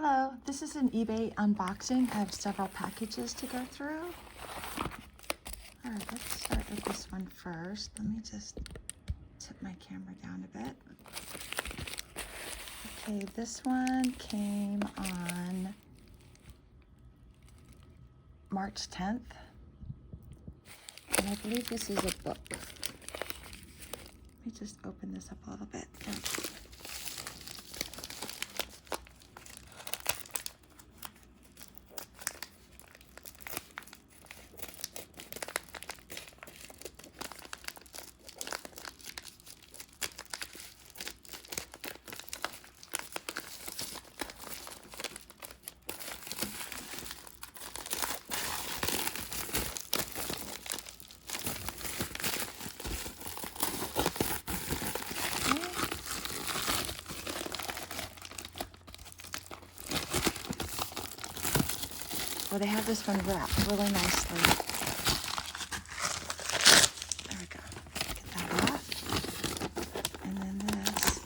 Hello, this is an eBay unboxing. I have several packages to go through. All right, let's start with this one first. Let me just tip my camera down a bit. Okay, this one came on March 10th. And I believe this is a book. Let me just open this up a little bit. Well, they have this one wrapped really nicely. There we go. Get that off. And then this.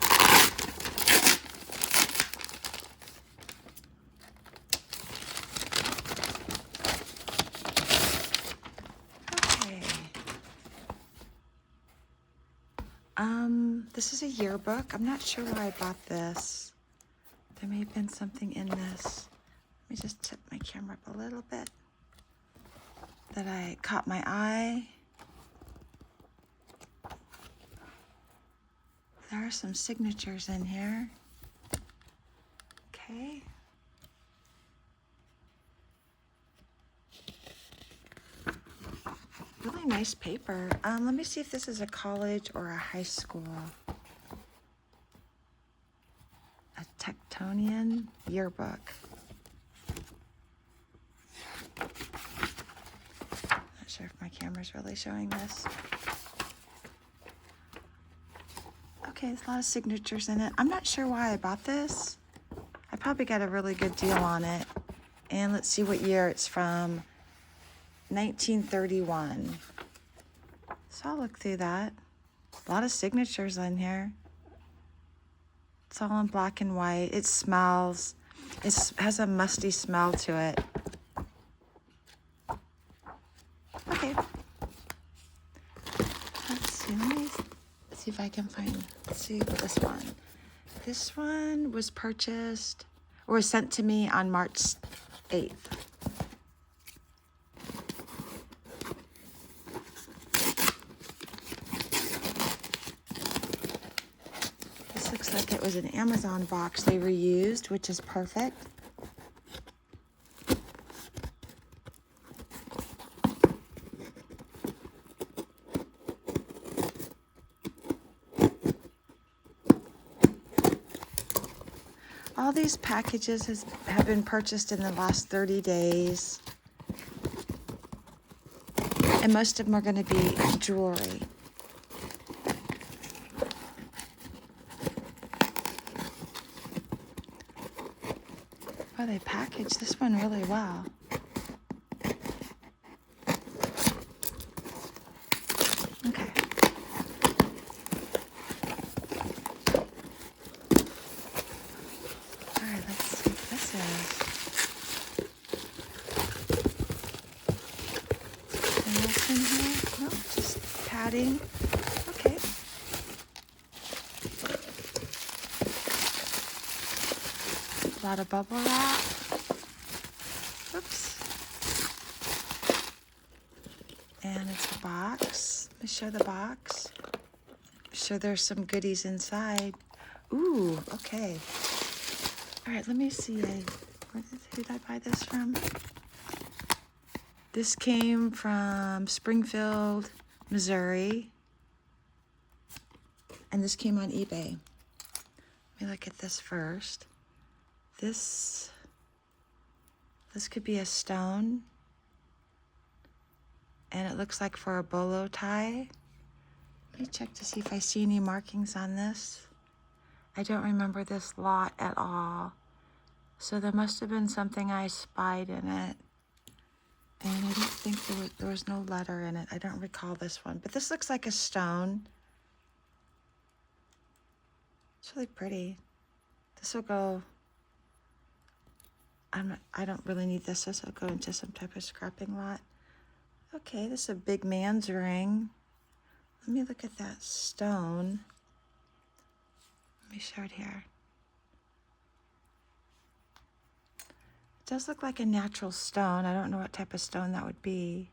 Okay. This is a yearbook. I'm not sure why I bought this. There may have been something in this. Let me just tip my camera up a little bit. That I caught my eye. There are some signatures in here. Okay. Really nice paper. Let me see if this is a college or a high school. A Tectonian yearbook. Not sure if my camera's really showing this. Okay, there's a lot of signatures in it. I'm not sure why I bought this. I probably got a really good deal on it. And let's see what year it's from. 1931. So I'll look through that. A lot of signatures in here. It's all in black and white. It smells. It has a musty smell to it. Okay. Let's see. Let me see if I can find. Let's see this one. This one was purchased or was sent to me on March 8th. Looks like it was an Amazon box they reused, which is perfect. All these packages have been purchased in the last 30 days. And most of them are going to be jewelry. Oh, they packaged this one really well. Okay. All right, let's see what this is. Anything else in here? Nope, just padding. Okay. A lot of bubble wrap. Oops. And it's a box. Let me show the box. So there's some goodies inside. Ooh, okay. All right, let me see. Who did I buy this from? This came from Springfield, Missouri. And this came on eBay. Let me look at this first. This could be a stone. And it looks like for a bolo tie. Let me check to see if I see any markings on this. I don't remember this lot at all. So there must have been something I spied in it. And I don't think there was no letter in it. I don't recall this one. But this looks like a stone. It's really pretty. This will go I don't really need this. This will go into some type of scrapping lot. Okay, this is a big man's ring. Let me look at that stone. Let me show it here. It does look like a natural stone. I don't know what type of stone that would be.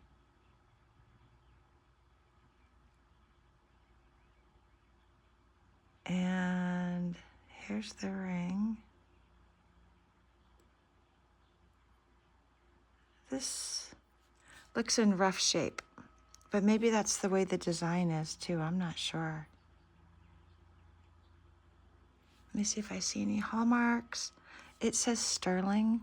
And here's the ring. This looks in rough shape, but maybe that's the way the design is too. I'm not sure. Let me see if I see any hallmarks. It says sterling.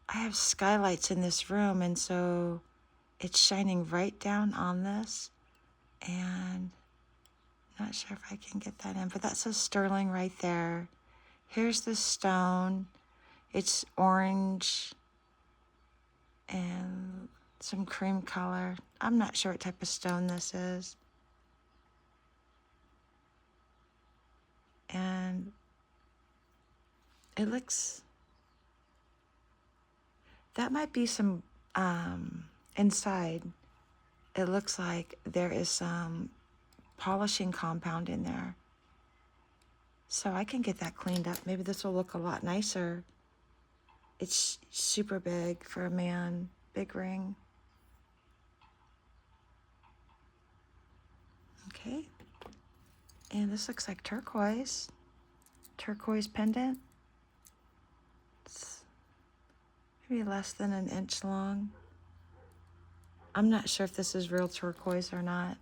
I have skylights in this room, and so it's shining right down on this, and not sure if I can get that in, but that says sterling right there. Here's the stone. It's orange and some cream color. I'm not sure what type of stone this is. And it looks, that might be some, inside, it looks like there is some polishing compound in there. So I can get that cleaned up. Maybe this will look a lot nicer. It's super big for a man, big ring. Okay. And this looks like turquoise pendant. It's maybe less than an inch long. I'm not sure if this is real turquoise or not.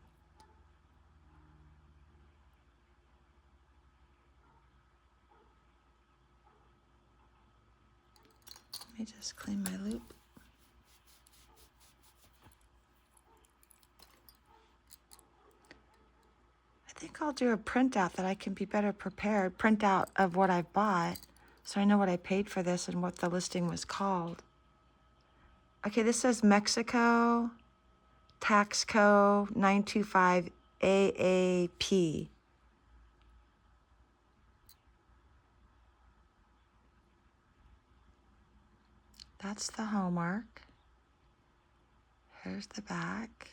Let me just clean my loop. I think I'll do a printout that I can be better prepared, printout of what I bought, so I know what I paid for this and what the listing was called. Okay, this says Mexico, Tax Co. 925 AAP. That's the hallmark. Here's the back.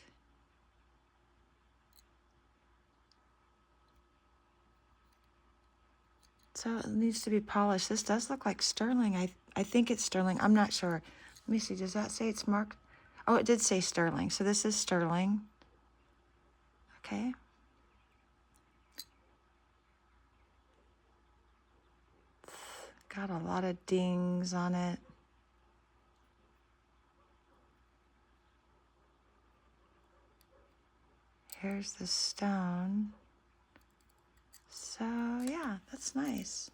So it needs to be polished. This does look like sterling. I think it's sterling. I'm not sure. Let me see. Does that say it's marked? Oh, it did say sterling. So this is sterling. Okay. Got a lot of dings on it. Here's the stone. So yeah, that's nice.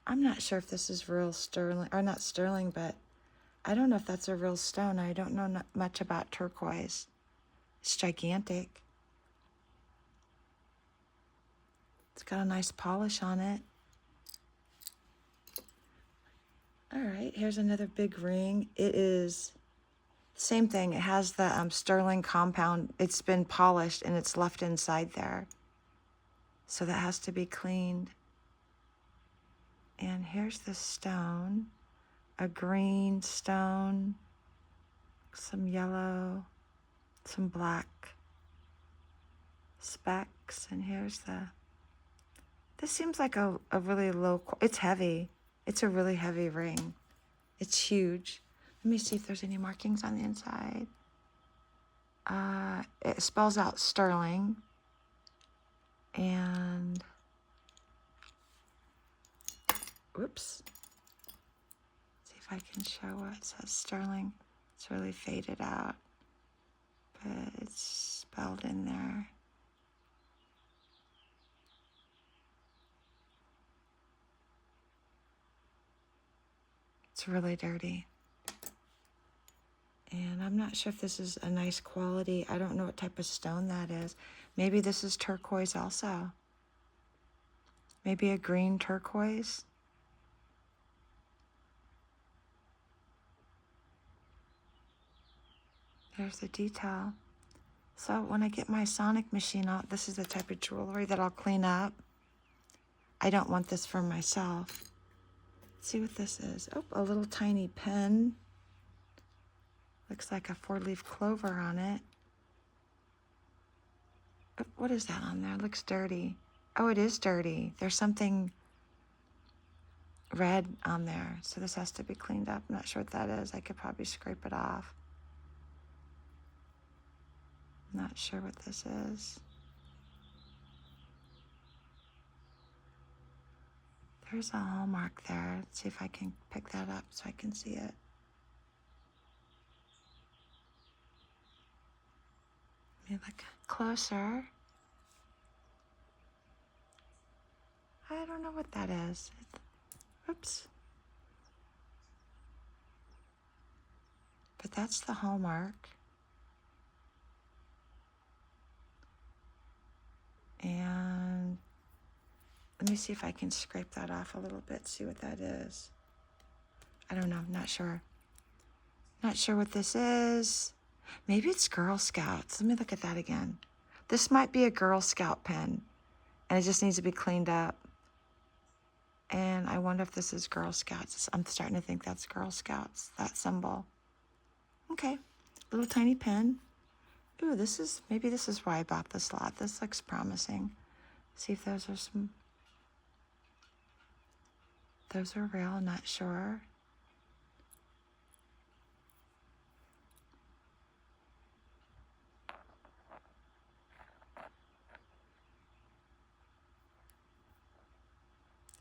I'm not sure if this is real sterling, or not sterling, but I don't know if that's a real stone. I don't know much about turquoise. It's gigantic. It's got a nice polish on it. All right, here's another big ring. It is same thing. It has the sterling compound. It's been polished and it's left inside there. So that has to be cleaned. And here's the stone, a green stone, some yellow, some black specks. And here's this seems like a really low, it's heavy. It's a really heavy ring. It's huge. Let me see if there's any markings on the inside. It spells out sterling. And, whoops. See if I can show what it says sterling. It's really faded out, but it's spelled in there. It's really dirty. And I'm not sure if this is a nice quality. I don't know what type of stone that is. Maybe this is turquoise also. Maybe a green turquoise. There's the detail. So when I get my Sonic machine out, this is the type of jewelry that I'll clean up. I don't want this for myself. Let's see what this is. Oh, a little tiny pen. Looks like a 4-leaf clover on it. Oh, what is that on there? It looks dirty. Oh, it is dirty. There's something red on there. So this has to be cleaned up. I'm not sure what that is. I could probably scrape it off. Not sure what this is. There's a hallmark there. Let's see if I can pick that up so I can see it. Let me look closer. I don't know what that is. Oops. But that's the hallmark. And let me see if I can scrape that off a little bit, see what that is. I don't know, I'm not sure. Not sure what this is. Maybe it's Girl Scouts. Let me look at that again. This might be a Girl Scout pen, and it just needs to be cleaned up. And I wonder if this is Girl Scouts. I'm starting to think that's Girl Scouts, that symbol. Okay, little tiny pen. Ooh, maybe this is why I bought this lot. This looks promising. See if those are real, not sure.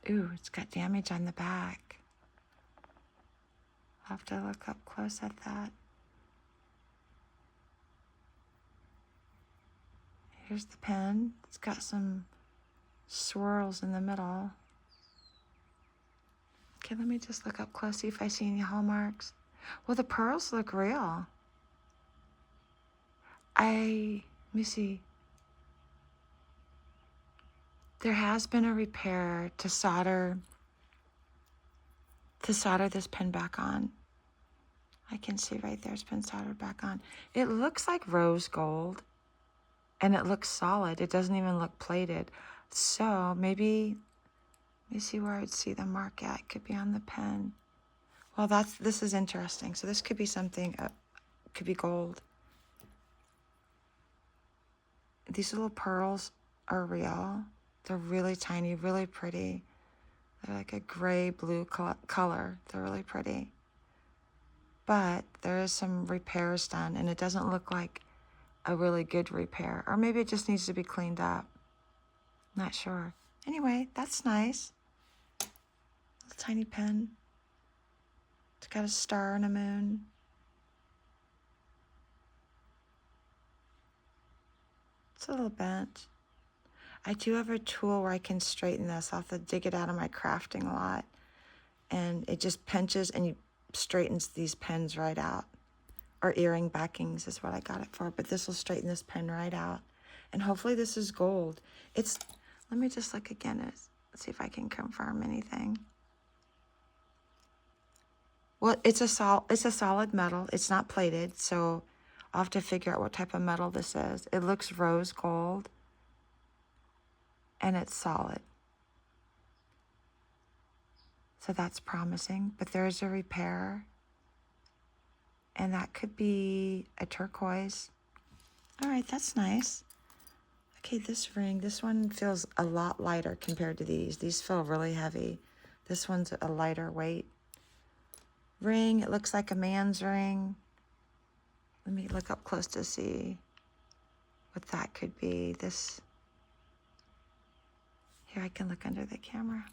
Ooh, it's got damage on the back. I'll have to look up close at that. Here's the pen. It's got some swirls in the middle. Okay, let me just look up close, see if I see any hallmarks. Well, the pearls look real. Let me see. There has been a repair to solder this pen back on. I can see right there it's been soldered back on. It looks like rose gold, and it looks solid. It doesn't even look plated. So maybe, let me see where I'd see the mark at. It could be on the pen. Well, this is interesting. So this could be something, could be gold. These little pearls are real. They're really tiny, really pretty. They're like a gray-blue color. They're really pretty. But there is some repairs done, and it doesn't look like a really good repair. Or maybe it just needs to be cleaned up. Not sure. Anyway, that's nice. Little tiny pen. It's got a star and a moon. It's a little bent. I do have a tool where I can straighten this. I'll have to dig it out of my crafting lot. And it just pinches and straightens these pens right out. Or earring backings is what I got it for. But this will straighten this pen right out. And hopefully this is gold. Let me just look again and see if I can confirm anything. Well, it's a solid metal. It's not plated, so I'll have to figure out what type of metal this is. It looks rose gold, and it's solid. So that's promising, but there is a repair, and that could be a turquoise. All right, that's nice. Okay, this ring, this one feels a lot lighter compared to these. These feel really heavy. This one's a lighter weight. Ring, it looks like a man's ring. Let me look up close to see what that could be. Here, I can look under the camera.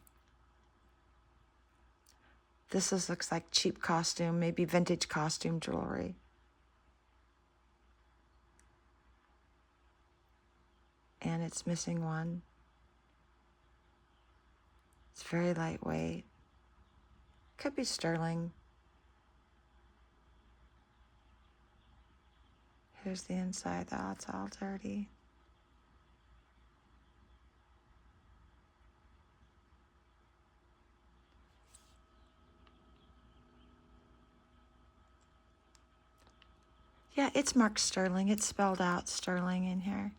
Looks like cheap costume, maybe vintage costume jewelry. And it's missing one. It's very lightweight. Could be sterling. Here's the inside, though. It's all dirty. Yeah, it's marked sterling. It's spelled out sterling in here.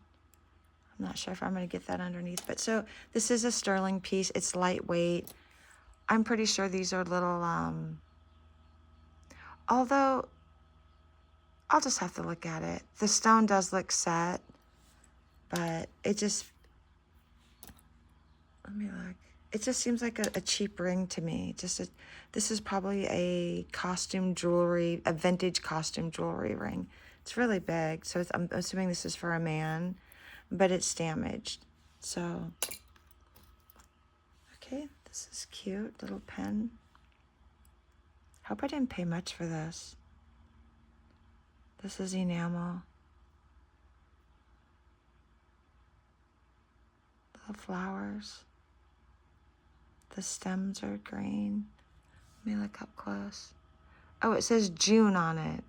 I'm not sure if I'm going to get that underneath. But so this is a sterling piece. It's lightweight. I'm pretty sure these are little, although I'll just have to look at it. The stone does look set, but it just, let me look. It just seems like a cheap ring to me. This is probably a costume jewelry, a vintage costume jewelry ring. It's really big, so I'm assuming this is for a man, but it's damaged. So, okay, this is cute, little pen. Hope I didn't pay much for this. This is enamel. Little flowers. The stems are green. Let me look up close. Oh, it says June on it.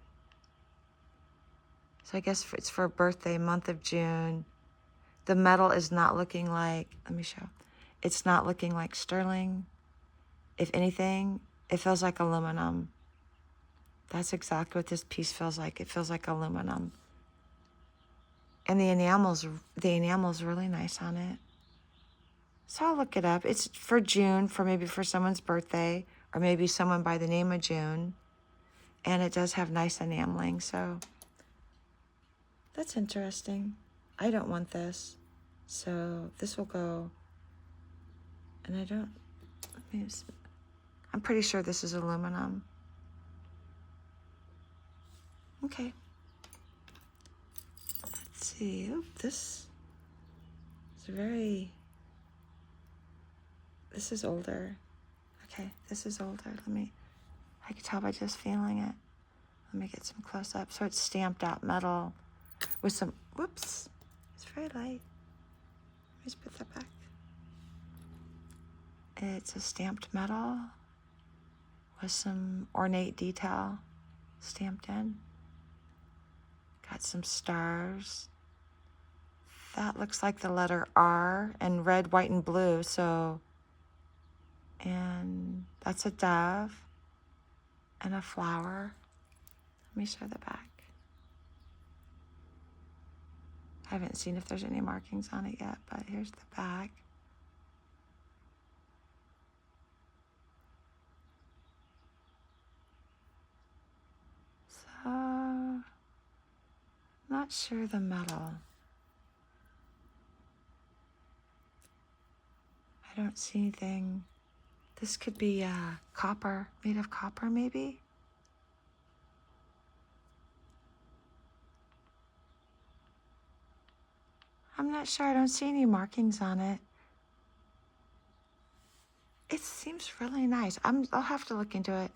So I guess it's for a birthday, month of June. The metal is not looking like, let me show. It's not looking like sterling. If anything, it feels like aluminum. That's exactly what this piece feels like. It feels like aluminum. And the enamel's really nice on it. So I'll look it up. It's for June, maybe for someone's birthday, or maybe someone by the name of June. And it does have nice enameling, so that's interesting. I don't want this, so this will go. And I'm pretty sure this is aluminum. Okay. Let's see. Oh, this is older. Okay, this is older. I can tell by just feeling it. Let me get some close up. So it's stamped out metal with some, whoops, it's very light. Let me just put that back. It's a stamped metal with some ornate detail stamped in. Got some stars. That looks like the letter R in red, white, and blue. And that's a dove and a flower. Let me show the back. I haven't seen if there's any markings on it yet, but here's the back. So, not sure the metal. I don't see anything. This could be copper, made of copper maybe? I'm not sure. I don't see any markings on it. It seems really nice. I'll have to look into it.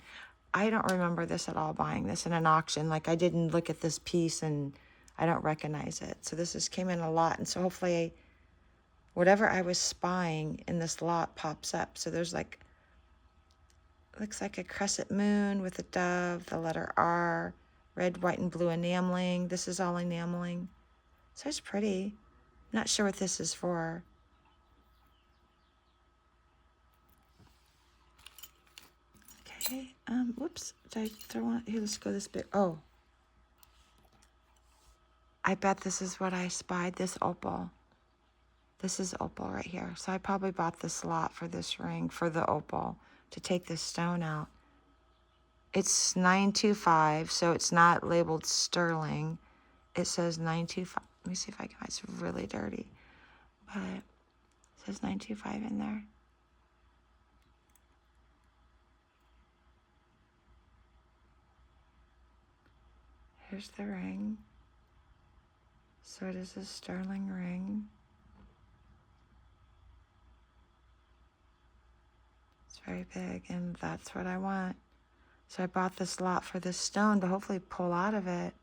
I don't remember this at all, buying this in an auction. Like, I didn't look at this piece and I don't recognize it. So this came in a lot. And so hopefully whatever I was spying in this lot pops up. So there's like, looks like a crescent moon with a dove, the letter R, red, white, and blue enameling. This is all enameling. So it's pretty. Not sure what this is for. Okay, whoops, did I throw one? Here, let's go this big. Oh, I bet this is what I spied, this opal. This is opal right here. So I probably bought this lot for this ring, for the opal, to take this stone out. It's 925, so it's not labeled sterling. It says 925. Let me see if I can, it's really dirty, but it says 925 in there. Here's the ring. So it is a sterling ring. It's very big, and that's what I want. So I bought this lot for this stone to hopefully pull out of it.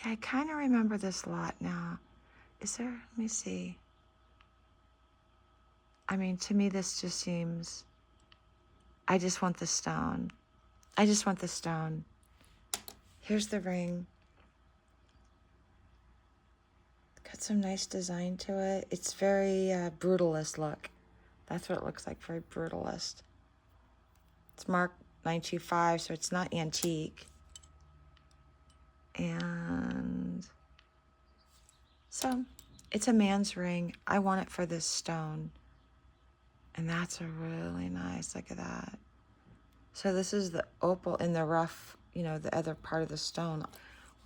Yeah, I kind of remember this lot now. Is there, let me see. I mean, to me, this just seems, I just want the stone. I just want the stone. Here's the ring. Got some nice design to it. It's very brutalist look. That's what it looks like, very brutalist. It's marked 925, so it's not antique. And so it's a man's ring. I want it for this stone. And that's a really nice, look at that. So this is the opal in the rough, you know, the other part of the stone,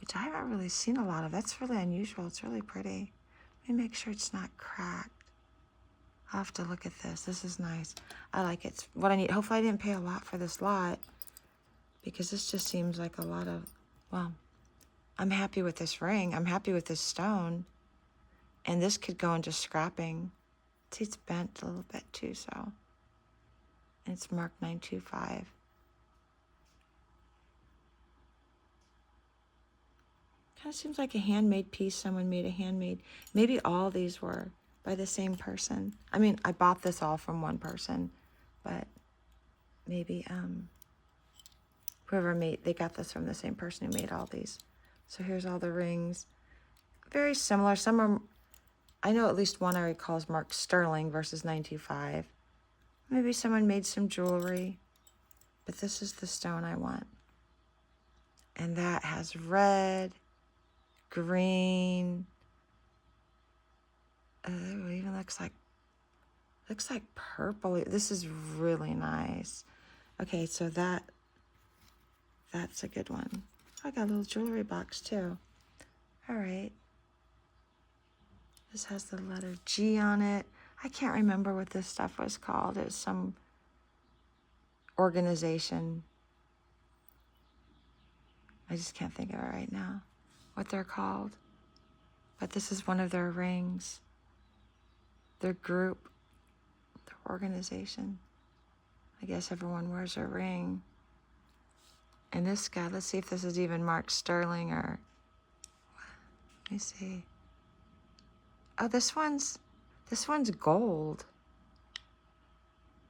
which I haven't really seen a lot of. That's really unusual. It's really pretty. Let me make sure it's not cracked. I'll have to look at this. This is nice. I like it. It's what I need. Hopefully I didn't pay a lot for this lot, because this just seems like a lot of, well, I'm happy with this ring. I'm happy with this stone. And this could go into scrapping. See, it's bent a little bit too, so. And it's marked 925. Kind of seems like a handmade piece. Someone made a handmade. Maybe all these were by the same person. I mean, I bought this all from one person, but maybe whoever made, they got this from the same person who made all these. So here's all the rings. Very similar. Some are, I know at least one I recall is marked sterling versus 925. Maybe someone made some jewelry, but this is the stone I want. And that has red, green. It even looks like purple. This is really nice. Okay, so that's a good one. I got a little jewelry box too. All right. This has the letter G on it. I can't remember what this stuff was called. It was some organization. I just can't think of it right now, what they're called. But this is one of their rings. Their group, their organization. I guess everyone wears a ring. And this guy, let's see if this is even marked sterling or, let me see. Oh, this one's gold.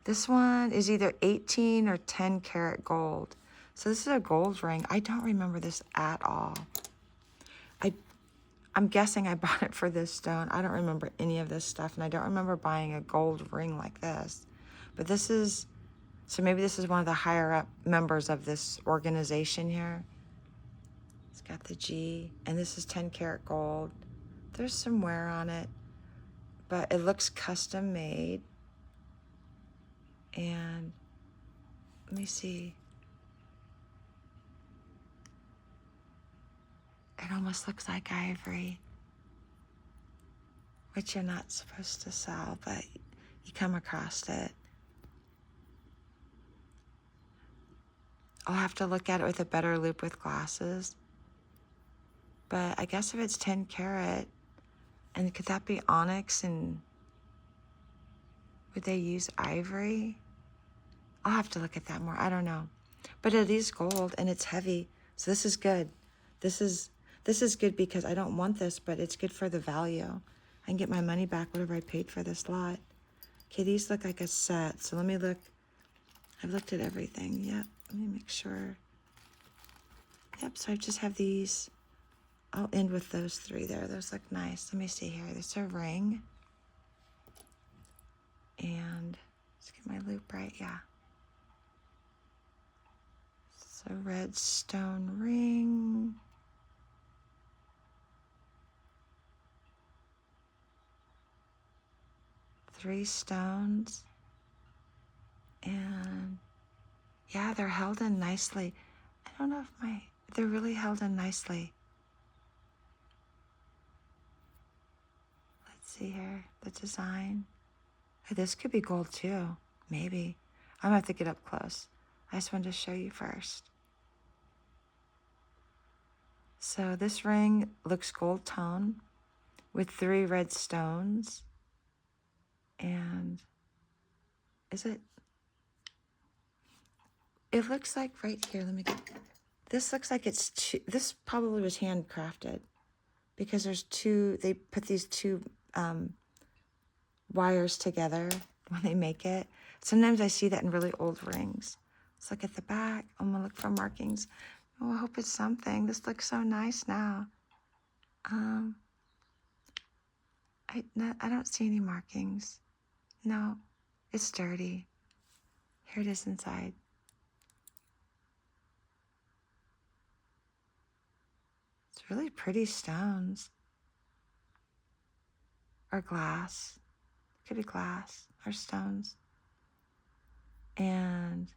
This one is either 18 or 10 karat gold. So this is a gold ring. I don't remember this at all. I'm guessing I bought it for this stone. I don't remember any of this stuff, and I don't remember buying a gold ring like this. But this is, so maybe this is one of the higher up members of this organization here. It's got the G, and this is 10 karat gold. There's some wear on it, but it looks custom made. And let me see. It almost looks like ivory, which you're not supposed to sell, but you come across it. I'll have to look at it with a better loop with glasses. But I guess if it's 10 karat, and could that be onyx, and would they use ivory? I'll have to look at that more. I don't know. But it is gold and it's heavy. So this is good. This is good because I don't want this, but it's good for the value. I can get my money back, whatever I paid for this lot. Okay, these look like a set. So let me look. I've looked at everything. Yep, let me make sure. Yep, so I just have these. I'll end with those three there. Those look nice. Let me see here. There's a ring. And let's get my loop right. Yeah. So red stone ring. Three stones. And yeah, they're held in nicely. I don't know if they're really held in nicely. Let's see here, the design. Oh, this could be gold too, maybe. I'm gonna have to get up close. I just wanted to show you first. So this ring looks gold tone with 3 red stones. And is it? It looks like right here, let me get, this looks like it's two, this probably was handcrafted because there's two, they put these 2 wires together when they make it. Sometimes I see that in really old rings. Let's look at the back. I'm gonna look for markings. Oh, I hope it's something. This looks so nice now. I don't see any markings. No, it's dirty. Here it is inside. Really pretty stones. Or glass. Could be glass or stones. And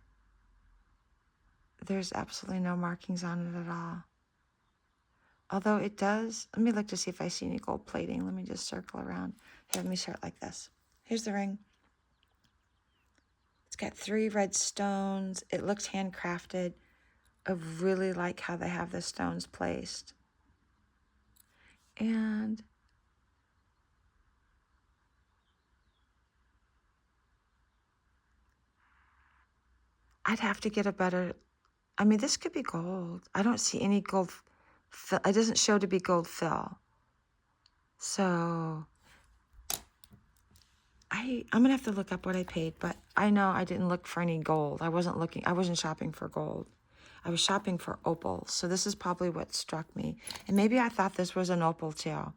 there's absolutely no markings on it at all. Although it does, let me look to see if I see any gold plating. Let me just circle around. Here, let me start like this. Here's the ring. It's got 3 red stones. It looks handcrafted. I really like how they have the stones placed. And I'd have to get a better, I mean, this could be gold. I don't see any gold fill. It doesn't show to be gold fill. So I'm going to have to look up what I paid, but I know I didn't look for any gold. I wasn't shopping for gold. I was shopping for opals. So this is probably what struck me. And maybe I thought this was an opal too. I'll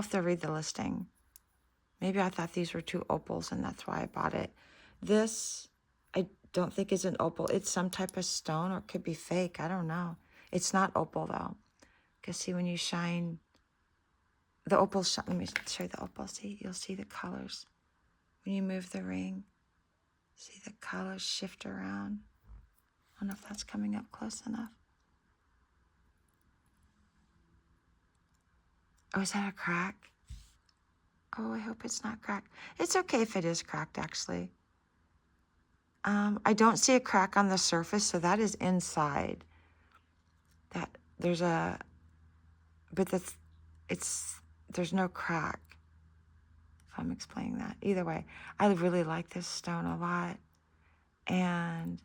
have to read the listing. Maybe I thought these were 2 opals and that's why I bought it. This, I don't think is an opal. It's some type of stone or it could be fake. I don't know. It's not opal though. Because see, when you shine, the opals shine. Let me show you the opal. See, you'll see the colors. When you move the ring, see the colors shift around. I don't know if that's coming up close enough. Oh, is that a crack? Oh, I hope it's not cracked. It's okay if it is cracked, actually. I don't see a crack on the surface, so that is inside. There's no crack. If I'm explaining that. Either way, I really like this stone a lot. And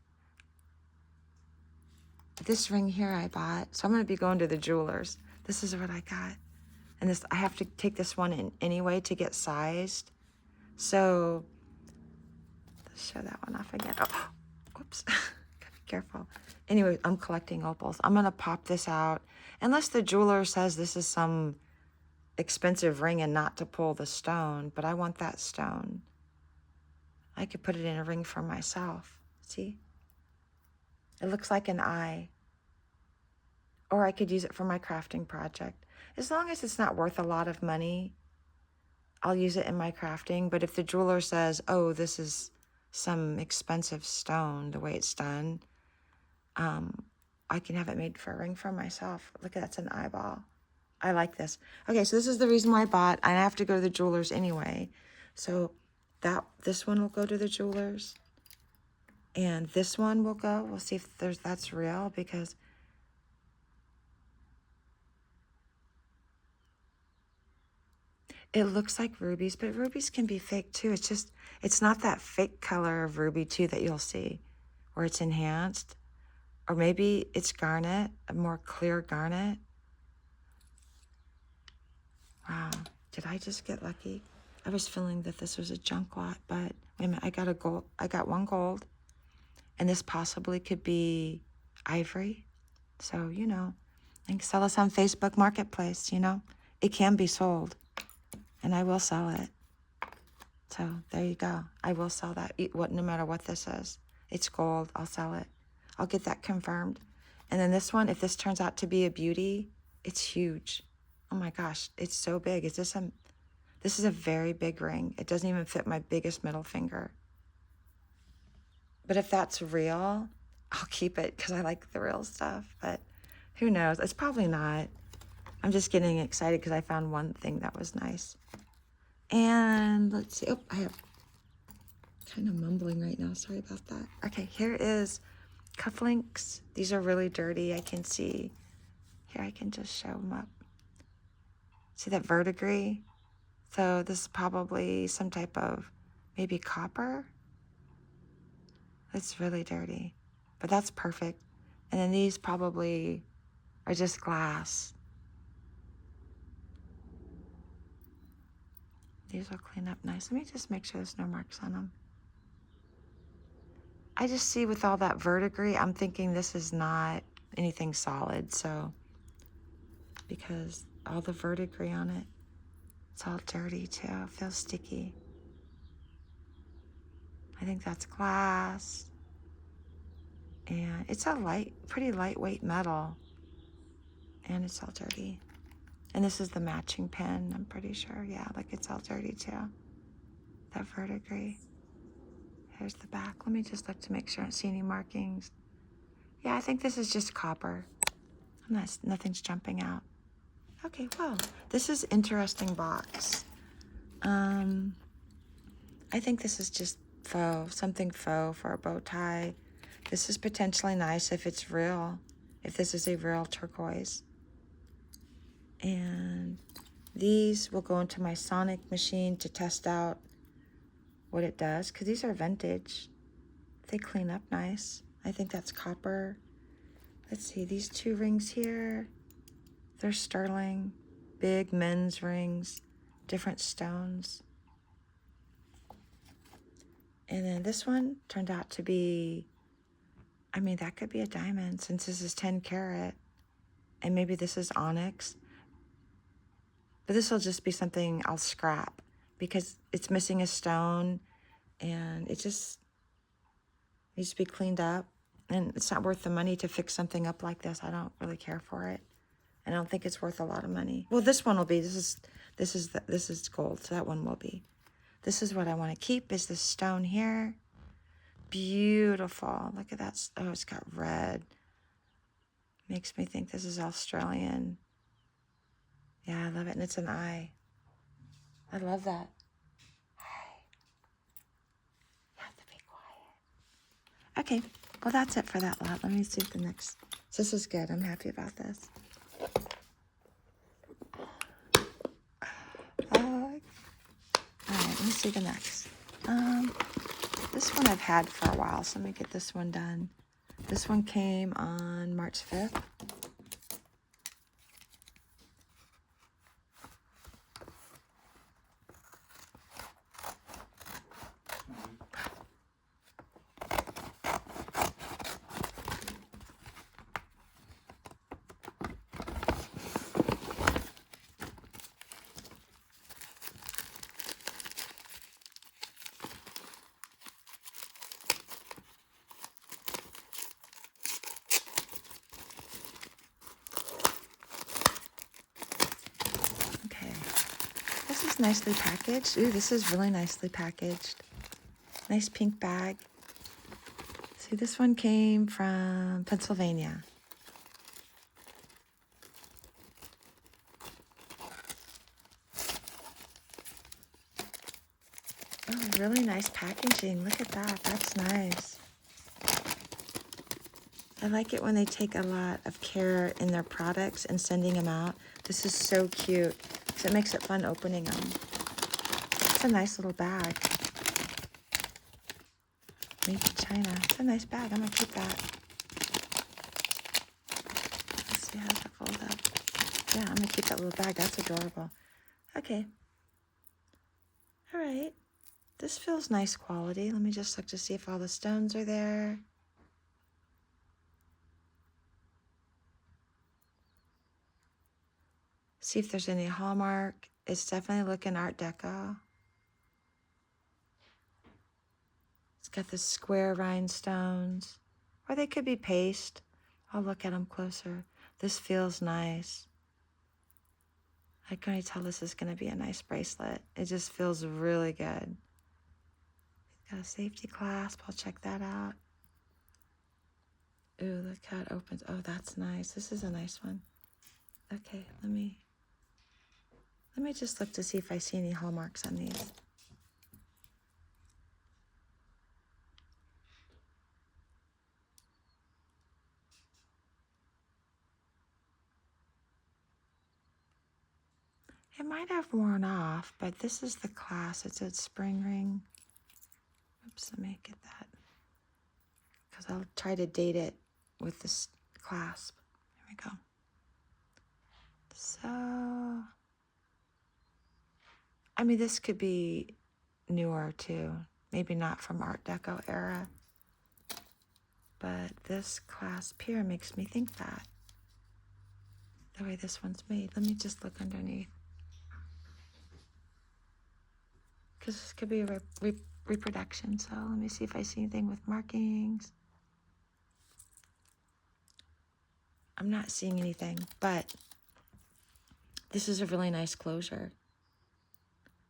this ring here I bought. So I'm going to be going to the jewelers. This is what I got. And I have to take this one in anyway to get sized. So let's show that one off again. Oh, whoops. Gotta be careful. Anyway, I'm collecting opals. I'm going to pop this out. Unless the jeweler says this is some expensive ring and not to pull the stone. But I want that stone. I could put it in a ring for myself. See? It looks like an eye. Or I could use it for my crafting project. As long as it's not worth a lot of money, I'll use it in my crafting. But if the jeweler says, oh, this is some expensive stone, the way it's done, I can have it made for a ring for myself. Look, that's an eyeball. I like this. Okay, so this is the reason why I bought. I have to go to the jewelers anyway. So this one will go to the jewelers. And this one will go. We'll see if that's real, because it looks like rubies, but rubies can be fake too. It's not that fake color of ruby too that you'll see where it's enhanced. Or maybe it's garnet, a more clear garnet. Wow, did I just get lucky? I was feeling that this was a junk lot, but wait a minute, I got 1 gold. And this possibly could be ivory. So, you know, I can sell this on Facebook Marketplace, you know. It can be sold. And I will sell it. So, there you go. I will sell that, no matter what this is. It's gold. I'll sell it. I'll get that confirmed. And then this one, if this turns out to be a beauty, it's huge. Oh my gosh, it's so big. This is a very big ring. It doesn't even fit my biggest middle finger. But if that's real, I'll keep it because I like the real stuff. But who knows? It's probably not. I'm just getting excited because I found one thing that was nice. And let's see. Oh, I have kind of mumbling right now. Sorry about that. Okay, here is cufflinks. These are really dirty. I can see. Here, I can just show them up. See that verdigris? So this is probably some type of maybe copper. It's really dirty, but that's perfect. And then these probably are just glass. These will clean up nice. Let me just make sure there's no marks on them. I just see with all that verdigris, I'm thinking this is not anything solid. So, because all the verdigris on it, it's all dirty too. It feels sticky. I think that's glass. And it's a pretty lightweight metal. And it's all dirty. And this is the matching pin, I'm pretty sure. Yeah, like it's all dirty too. That verdigris. Here's the back. Let me just look to make sure I don't see any markings. Yeah, I think this is just copper. Nothing's jumping out. Okay, well, this is interesting box. I think this is just faux, something faux for a bow tie. This is potentially nice if it's real, if this is a real turquoise. And these will go into my sonic machine to test out what it does, because these are vintage. They clean up nice. I think that's copper. Let's see, these two rings here, they're sterling, big men's rings, different stones. And then this one turned out to be, I mean, that could be a diamond since this is 10 karat. And maybe this is onyx. But this will just be something I'll scrap because it's missing a stone and it just needs to be cleaned up. And it's not worth the money to fix something up like this. I don't really care for it. And I don't think it's worth a lot of money. Well, this one will be. This is gold, so that one will be. This is what I want to keep, is this stone here. Beautiful. Look at that. Oh, it's got red. Makes me think this is Australian. Yeah, I love it. And it's an eye. I love that. Hi. You have to be quiet. Okay. Well, that's it for that lot. Let me see if the next. This is good. I'm happy about this. All right, let me see the next. This one I've had for a while, so let me get this one done. This one came on March 5th. This is nicely packaged. Ooh, this is really nicely packaged. Nice pink bag. See, this one came from Pennsylvania. Oh, really nice packaging. Look at that. That's nice. I like it when they take a lot of care in their products and sending them out. This is so cute. So it makes it fun opening them. It's a nice little bag. Made in China. It's a nice bag. I'm going to keep that. Let's see how that fold up. Yeah, I'm going to keep that little bag. That's adorable. Okay. All right. This feels nice quality. Let me just look to see if all the stones are there. See if there's any hallmark. It's definitely looking Art Deco. It's got the square rhinestones, or they could be paste. I'll look at them closer. This feels nice. I can already tell this is going to be a nice bracelet. It just feels really good. It's got a safety clasp. I'll check that out. Ooh, look how it opens. Oh, that's nice. This is a nice one. Okay, let me just look to see if I see any hallmarks on these. It might have worn off, but this is the class. It's a spring ring. Oops, let me get that. Because I'll try to date it with this clasp. Here we go. So, I mean, this could be newer too. Maybe not from Art Deco era. But this clasp here makes me think that. The way this one's made. Let me just look underneath. Because this could be a reproduction. So let me see if I see anything with markings. I'm not seeing anything, but This is a really nice closure.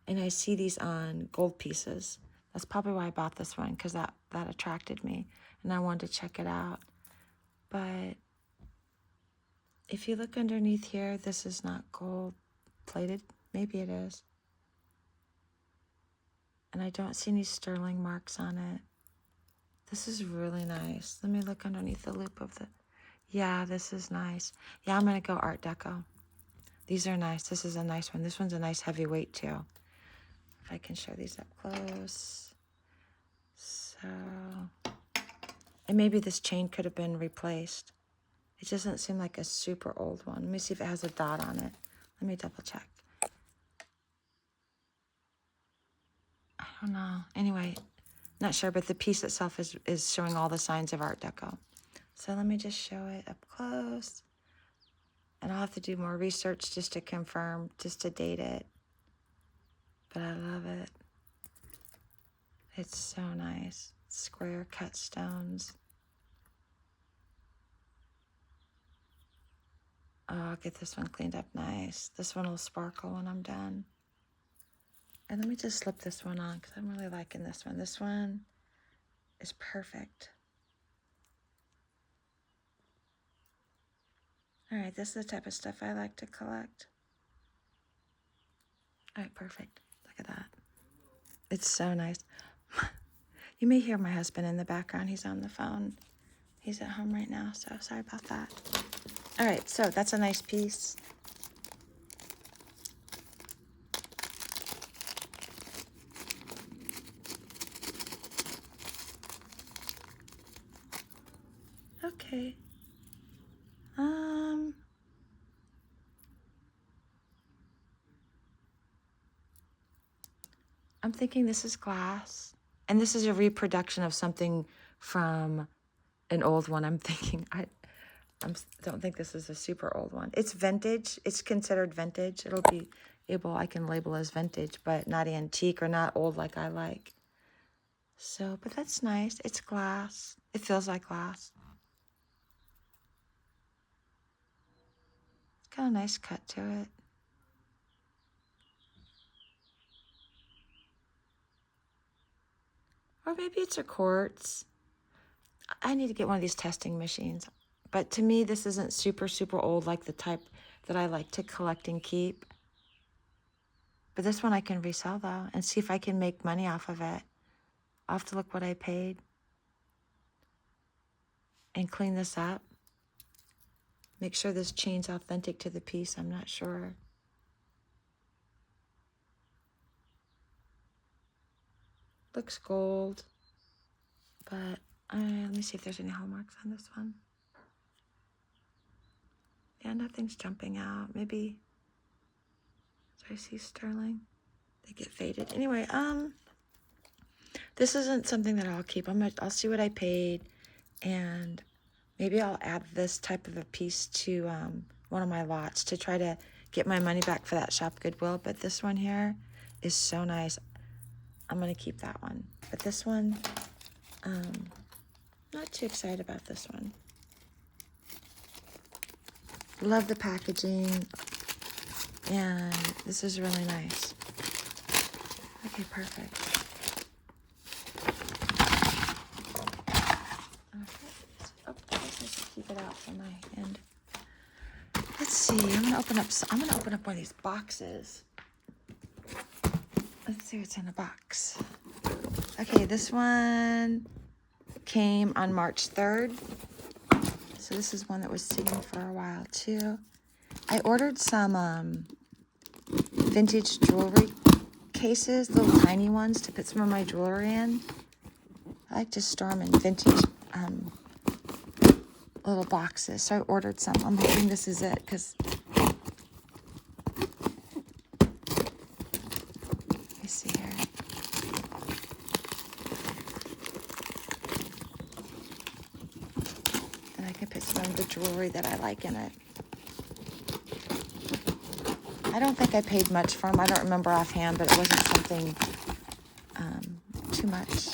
And I see these on gold pieces. That's probably why I bought this one, because that attracted me. And I wanted to check it out. But if you look underneath here, this is not gold plated. Maybe it is. And I don't see any sterling marks on it. This is really nice. Let me look underneath the loop of the... Yeah, this is nice. Yeah, I'm going to go Art Deco. These are nice. This is a nice one. This one's a nice heavyweight too. If I can show these up close. So... And maybe this chain could have been replaced. It doesn't seem like a super old one. Let me see if it has a dot on it. Let me double check. I don't know. Anyway, not sure, but the piece itself is showing all the signs of Art Deco. So let me just show it up close. And I'll have to do more research just to confirm, just to date it. But I love it. It's so nice. Square cut stones. Oh, I'll get this one cleaned up nice. This one will sparkle when I'm done. And let me just slip this one on because I'm really liking this one. This one is perfect. All right, this is the type of stuff I like to collect. All right, perfect. Look at that. It's so nice. You may hear my husband in the background. He's on the phone. He's at home right now, so sorry about that. All right, so that's a nice piece. Okay. I'm thinking this is glass. And this is a reproduction of something from an old one. I'm thinking, I don't think this is a super old one. It's vintage. It's considered vintage. It'll be able, I can label as vintage, but not antique or not old like I like. So, but that's nice. It's glass. It feels like glass. It's got a nice cut to it. Or maybe it's a quartz. I need to get one of these testing machines. But to me, this isn't super, super old like the type that I like to collect and keep. But this one I can resell, though, and see if I can make money off of it. I'll have to look what I paid and clean this up. Make sure this chain's authentic to the piece. I'm not sure. Looks gold, but let me see if there's any hallmarks on this one. Yeah, nothing's jumping out. Maybe, do I see sterling? They get faded. Anyway, this isn't something that I'll keep. I'll see what I paid, and maybe I'll add this type of a piece to one of my lots to try to get my money back for that Shop Goodwill. But this one here is so nice. I'm going to keep that one. But this one, not too excited about this one. Love the packaging. And this is really nice. Okay, perfect. Okay. Oh, I guess I should keep it out for my end. Let's see. I'm gonna open up one of these boxes. Let's see what's in the box. Okay, this one came on March 3rd. So this is one that was sitting for a while too. I ordered some vintage jewelry cases, little tiny ones to put some of my jewelry in. I like to store them in vintage little boxes. So I ordered some. I'm hoping this is it because see here. And I can put some of the jewelry that I like in it. I don't think I paid much for them. I don't remember offhand, but it wasn't something too much.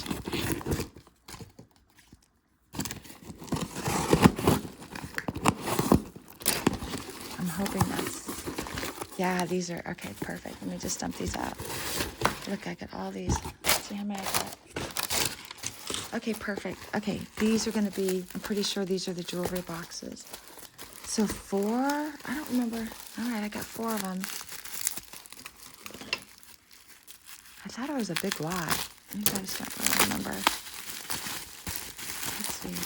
I'm hoping that's Yeah, these are, okay, perfect. Let me just dump these out. Look, I got all these. Let's see how many I got. Okay, perfect. Okay, these are going to be, I'm pretty sure these are the jewelry boxes. So 4, I don't remember. All right, I got 4 of them. I thought it was a big lot. Maybe I just don't really remember. Let's see.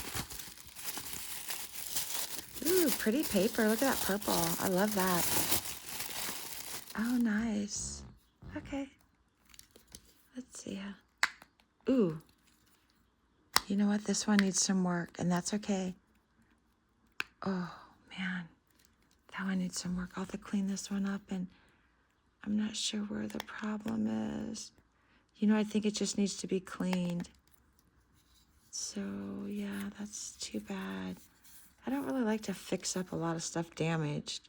Ooh, pretty paper. Look at that purple. I love that. Oh, nice. Okay. Let's see. Ooh. You know what? This one needs some work, and that's okay. Oh, man. That one needs some work. I'll have to clean this one up, and I'm not sure where the problem is. You know, I think it just needs to be cleaned. So, yeah, that's too bad. I don't really like to fix up a lot of stuff damaged.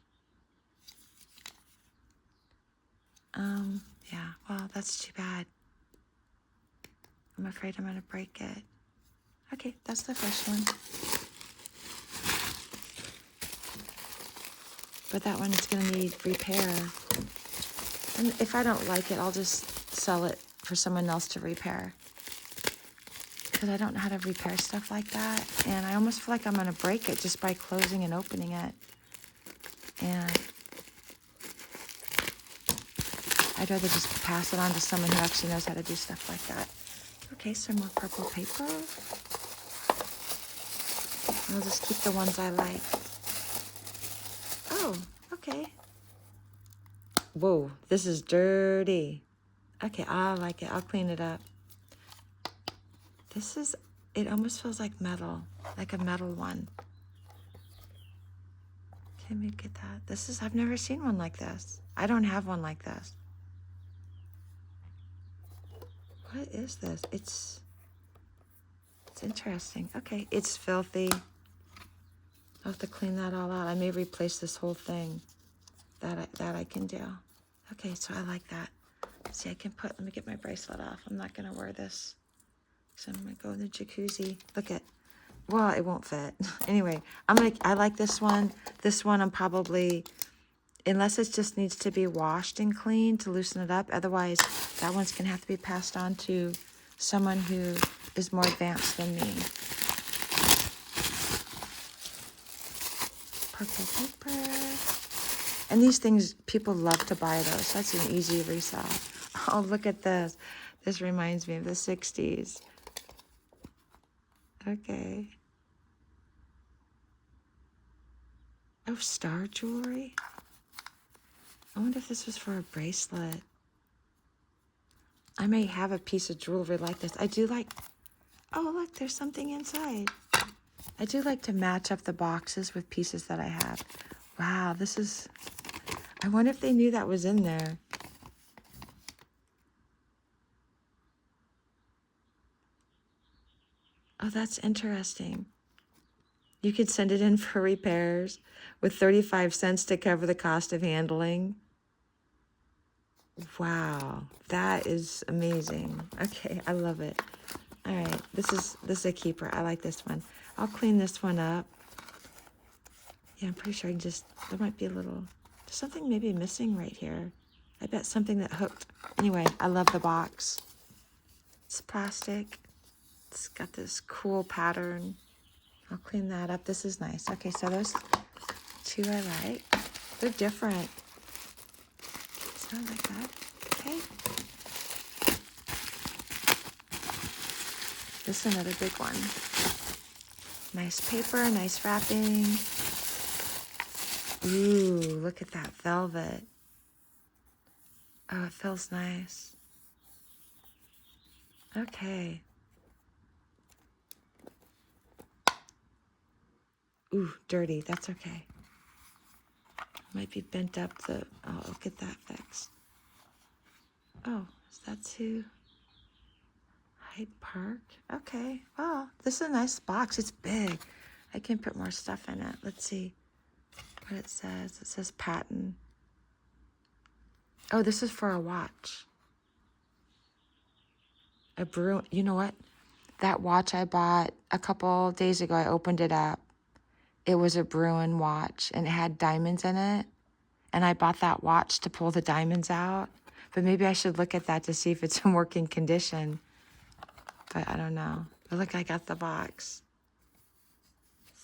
Yeah, well, that's too bad. I'm afraid I'm gonna break it. Okay, that's the first one. But that one is gonna need repair. And if I don't like it, I'll just sell it for someone else to repair. Because I don't know how to repair stuff like that. And I almost feel like I'm gonna break it just by closing and opening it. And I'd rather just pass it on to someone who actually knows how to do stuff like that. Okay, some more purple paper. I'll just keep the ones I like. Oh, okay. Whoa, this is dirty. Okay, I like it. I'll clean it up. This is, it almost feels like metal, like a metal one. Can we get that? This is, I've never seen one like this. I don't have one like this. What is this? It's interesting. Okay, it's filthy. I'll have to clean that all out. I may replace this whole thing. That I can do. Okay, so I like that. See, I can put, let me get my bracelet off. I'm not gonna wear this. So I'm gonna go in the jacuzzi. Look at, well, it won't fit. Anyway, I like this one. This one I'm probably, unless it just needs to be washed and cleaned to loosen it up. Otherwise, that one's gonna have to be passed on to someone who is more advanced than me. Purple paper. And these things, people love to buy those. That's an easy resell. Oh, look at this. This reminds me of the 60s. Okay. Oh, star jewelry. I wonder if this was for a bracelet. I may have a piece of jewelry like this. I do like, oh, look, there's something inside. I do like to match up the boxes with pieces that I have. Wow, this is, I wonder if they knew that was in there. Oh, that's interesting. You could send it in for repairs with 35 cents to cover the cost of handling. Wow, that is amazing. Okay, I love it. All right, this is a keeper. I like this one. I'll clean this one up. Yeah, I'm pretty sure I can just, there might be a little, there's something maybe missing right here. I bet something that hooked. Anyway, I love the box. It's plastic. It's got this cool pattern. I'll clean that up. This is nice. Okay, so those 2 I like. They're different. So I like that. Okay. This is another big one. Nice paper, nice wrapping. Ooh, look at that velvet. Oh, it feels nice. Okay. Ooh, dirty. That's okay. Might be bent up. I'll get that fixed. Oh, is that too? Hyde Park? Okay. Well, this is a nice box. It's big. I can put more stuff in it. Let's see what it says. It says patent. Oh, this is for a watch. A brew. You know what? That watch I bought a couple days ago, I opened it up. It was a Bruin watch, and it had diamonds in it. And I bought that watch to pull the diamonds out. But maybe I should look at that to see if it's in working condition. But I don't know. But look, I got the box.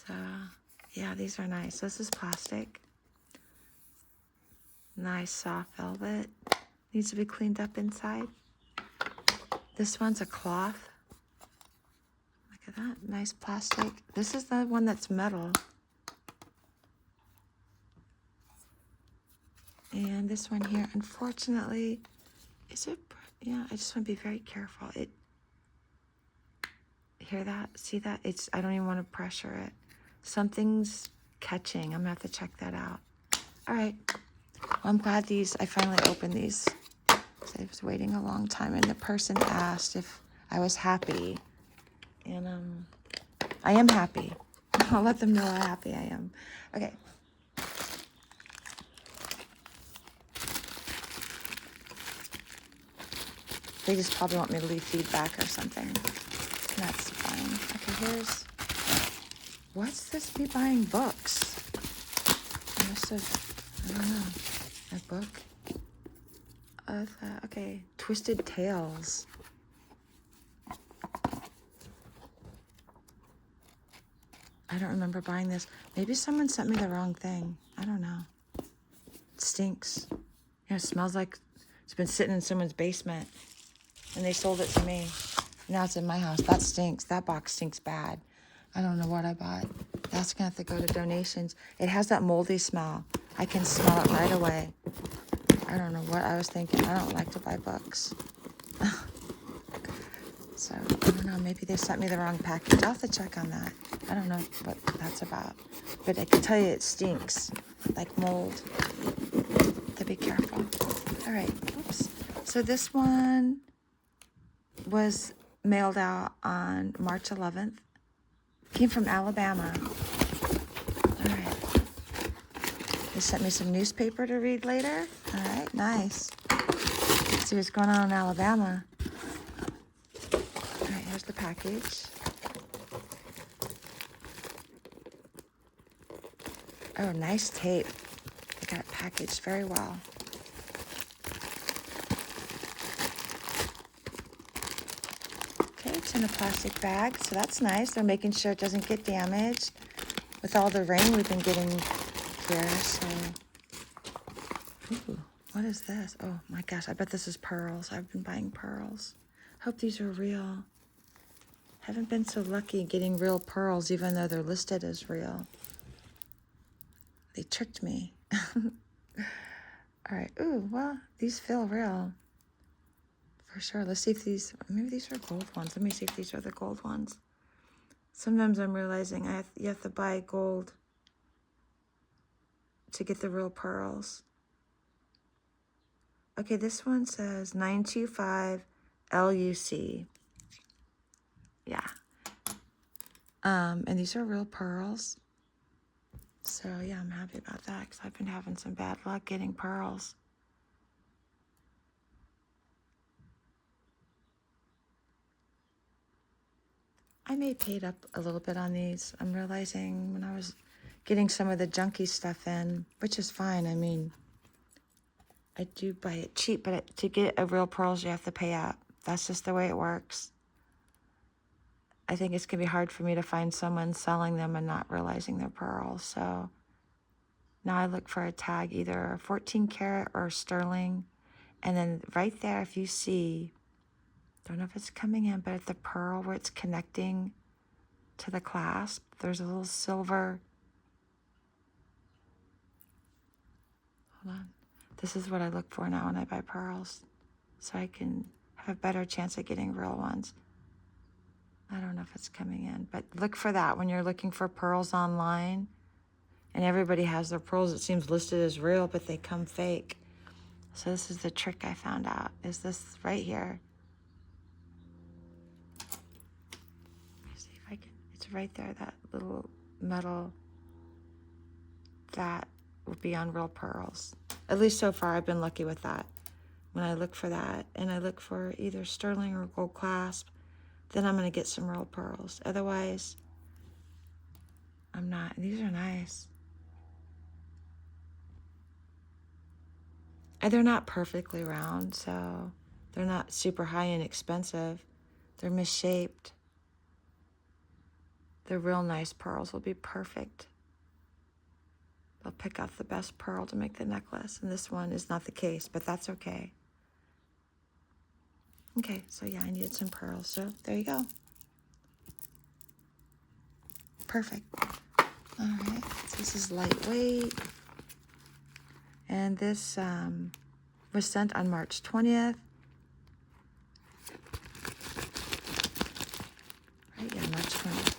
So, yeah, these are nice. This is plastic. Nice soft velvet. Needs to be cleaned up inside. This one's a cloth. Look at that. Nice plastic. This is the one that's metal. And this one here, unfortunately, is it? Yeah, I just want to be very careful. Hear that? See that? I don't even want to pressure it. Something's catching. I'm going to have to check that out. All right. Well, I'm glad I finally opened these. I was waiting a long time, and the person asked if I was happy. And I am happy. I'll let them know how happy I am. Okay. They just probably want me to leave feedback or something. That's fine. Okay, what's this, me buying books? I must have, I don't know, a book? Okay, Twisted Tales. I don't remember buying this. Maybe someone sent me the wrong thing. I don't know. It stinks. It smells like it's been sitting in someone's basement. And they sold it to me. Now it's in my house. That stinks. That box stinks bad. I don't know what I bought. That's going to have to go to donations. It has that moldy smell. I can smell it right away. I don't know what I was thinking. I don't like to buy books. So, I don't know. Maybe they sent me the wrong package. I'll have to check on that. I don't know what that's about. But I can tell you it stinks. Like mold. To be careful. All right. Oops. So this one was mailed out on March 11th. Came from Alabama. All right. They sent me some newspaper to read later. All right, nice. Let's see what's going on in Alabama. All right, here's the package. Oh, nice tape. They got it packaged very well. It's in a plastic bag, so that's nice. They're making sure it doesn't get damaged with all the rain we've been getting here. So, ooh, what is this? Oh my gosh, I bet this is pearls. I've been buying pearls. Hope these are real. Haven't been so lucky getting real pearls, even though they're listed as real. They tricked me. All right. Ooh, well, these feel real. For sure. Let's see if maybe these are gold ones. Let me see if these are the gold ones. Sometimes I'm realizing you have to buy gold to get the real pearls. Okay, this one says 925 LUC. Yeah. And these are real pearls. So yeah, I'm happy about that because I've been having some bad luck getting pearls. I may have paid up a little bit on these. I'm realizing when I was getting some of the junky stuff in, which is fine. I mean, I do buy it cheap, but to get a real pearls, you have to pay up. That's just the way it works. I think it's going to be hard for me to find someone selling them and not realizing they're pearls. So now I look for a tag, either 14 karat or sterling. And then right there, if you see, don't know if it's coming in, but at the pearl where it's connecting to the clasp, there's a little silver. Hold on. This is what I look for now when I buy pearls, so I can have a better chance at getting real ones. I don't know if it's coming in, but look for that when you're looking for pearls online. And everybody has their pearls, it seems, listed as real, but they come fake. So this is the trick I found out, is this right here. See if I can, it's right there, that little metal, that will be on real pearls. At least so far, I've been lucky with that. When I look for that, and I look for either sterling or gold clasp, then I'm gonna get some real pearls. Otherwise, I'm not. These are nice. And they're not perfectly round, so they're not super high and expensive. They're misshaped. The real nice pearls will be perfect. They'll pick out the best pearl to make the necklace, and this one is not the case, but that's okay. Okay, so yeah, I needed some pearls, so there you go. Perfect. All right, so this is lightweight, and this was sent on March 20th. Right, yeah, March 20th.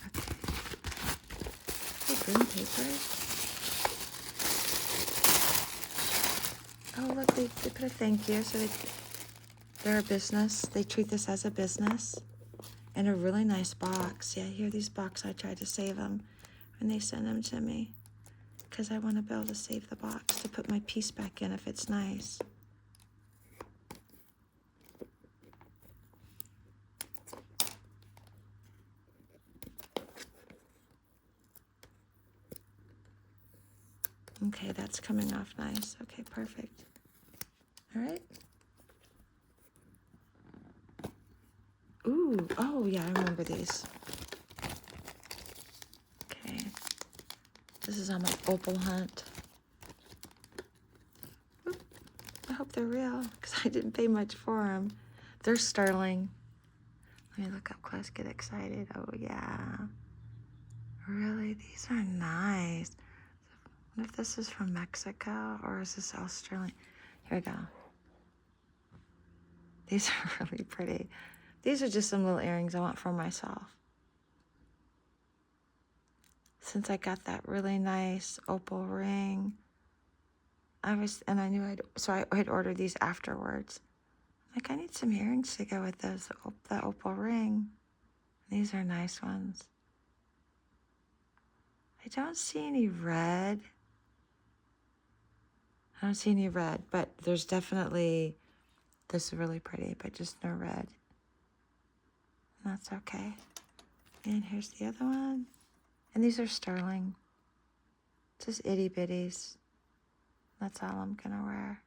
Okay. The green paper. Oh, look, they put a thank you, so they're a business. They treat this as a business. And a really nice box. Yeah, here, these boxes, I tried to save them, and they sent them to me because I want to be able to save the box to put my piece back in if it's nice. Okay, that's coming off nice. Okay, perfect. All right. Ooh, oh yeah, I remember these. Okay. This is on my opal hunt. Oop, I hope they're real because I didn't pay much for them. They're sterling. Let me look up close, get excited. Oh yeah. Really, these are nice. I wonder if this is from Mexico or is this Australian? Here we go. These are really pretty. These are just some little earrings I want for myself. Since I got that really nice opal ring, I knew I had ordered these afterwards. Like, I need some earrings to go with those, that opal ring. These are nice ones. I don't see any red. I don't see any red, but there's definitely, this is really pretty, but just no red. And that's okay. And here's the other one. And these are sterling. Just itty bitties. That's all I'm gonna wear.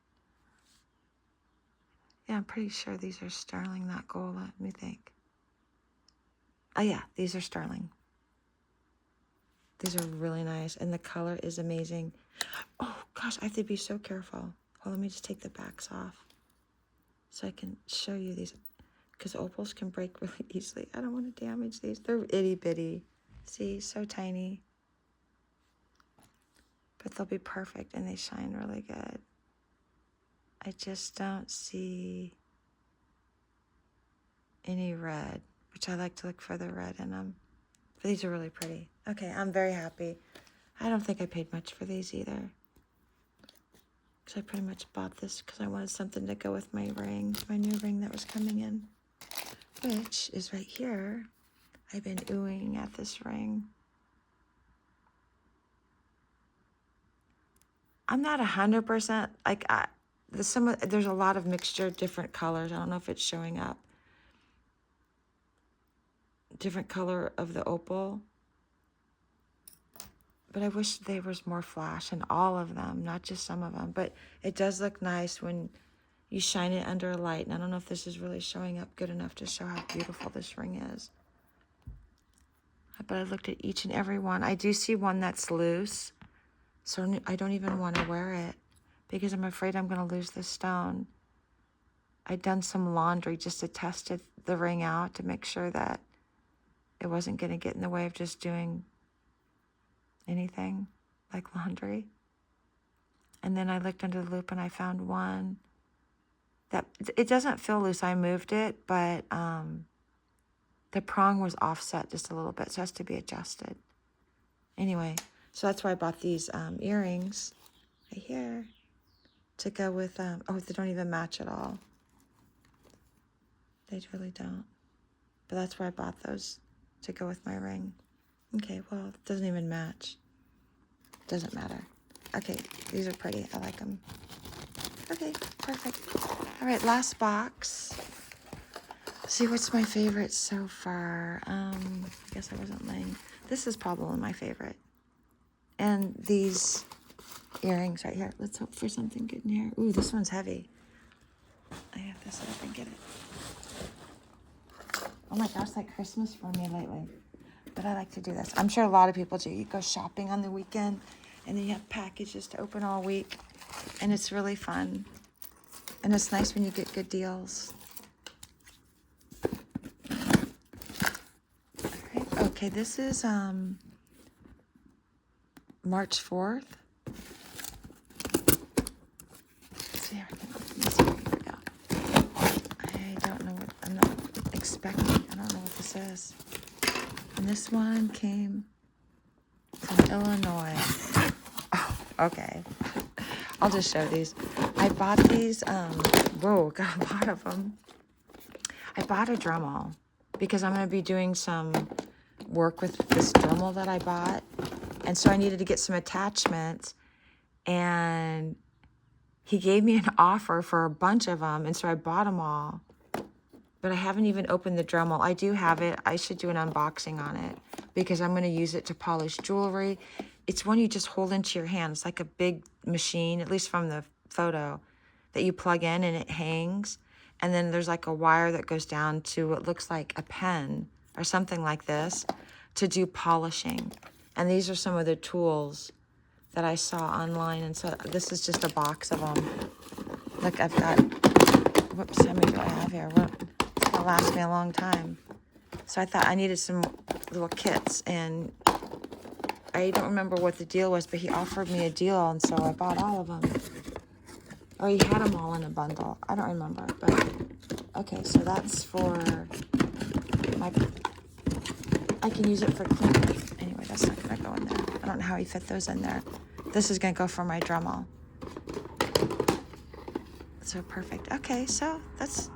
Yeah, I'm pretty sure these are sterling, not gold. Let me think. Oh yeah, these are sterling. These are really nice, and the color is amazing. Oh gosh, I have to be so careful. Hold on, let me just take the backs off so I can show you these, because opals can break really easily. I don't want to damage these. They're itty bitty. See, so tiny. But they'll be perfect, and they shine really good. I just don't see any red, which I like to look for the red in them. But these are really pretty. Okay, I'm very happy. I don't think I paid much for these either, because I pretty much bought this because I wanted something to go with my ring, my new ring that was coming in, which is right here. I've been oohing at this ring. I'm not 100%, like, there's a lot of mixture, different colors. I don't know if it's showing up. Different color of the opal. But I wish there was more flash in all of them, not just some of them. But it does look nice when you shine it under a light. And I don't know if this is really showing up good enough to show how beautiful this ring is. But I looked at each and every one. I do see one that's loose, so I don't even want to wear it because I'm afraid I'm going to lose the stone. I'd done some laundry just to test the ring out to make sure that it wasn't going to get in the way of just doing anything like laundry. And then I looked under the loop and I found one that, it doesn't feel loose. I moved it, but the prong was offset just a little bit, so it has to be adjusted. Anyway, so that's why I bought these earrings right here to go with, oh, they don't even match at all. They really don't. But that's why I bought those, to go with my ring. Okay, well, it doesn't even match. Doesn't matter. Okay, these are pretty. I like them. Okay, perfect. All right, last box. See, what's my favorite so far? I guess I wasn't laying. This is probably my favorite. And these earrings right here. Let's hope for something good in here. Ooh, this one's heavy. I have to set up and get it. Oh my gosh, like Christmas for me lately. But I like to do this. I'm sure a lot of people do. You go shopping on the weekend, and then you have packages to open all week. And it's really fun. And it's nice when you get good deals. All right. Okay, this is March 4th. Let's see how I can open this. Here we go. I don't know what, I'm not expecting. I don't know what this is. And this one came from Illinois. Oh, okay. I'll just show these. I bought these, whoa, got a lot of them. I bought a Dremel because I'm going to be doing some work with this Dremel that I bought. And so I needed to get some attachments. And he gave me an offer for a bunch of them. And so I bought them all. But I haven't even opened the Dremel. I do have it. I should do an unboxing on it because I'm going to use it to polish jewelry. It's one you just hold into your hand. It's like a big machine, at least from the photo, that you plug in and it hangs. And then there's like a wire that goes down to what looks like a pen or something like this to do polishing. And these are some of the tools that I saw online. And so this is just a box of them. Look, I've got, whoops, how many do I have here? Well, it's gonna last me a long time. So I thought I needed some little kits, and I don't remember what the deal was, but he offered me a deal, and so I bought all of them. Or he had them all in a bundle. I don't remember, but okay, so that's for my, I can use it for cleaning. Anyway, that's not gonna go in there. I don't know how he fit those in there. This is gonna go for my Dremel. So perfect. Okay, so that's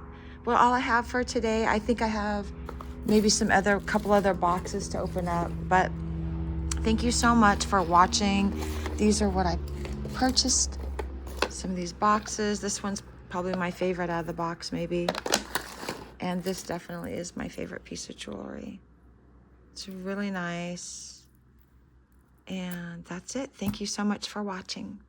well all I have for today. I think I have maybe some couple other boxes to open up, but thank you so much for watching. These are what I purchased. Some of these boxes. This one's probably my favorite out of the box, maybe. And this definitely is my favorite piece of jewelry. It's really nice. And that's it. Thank you so much for watching.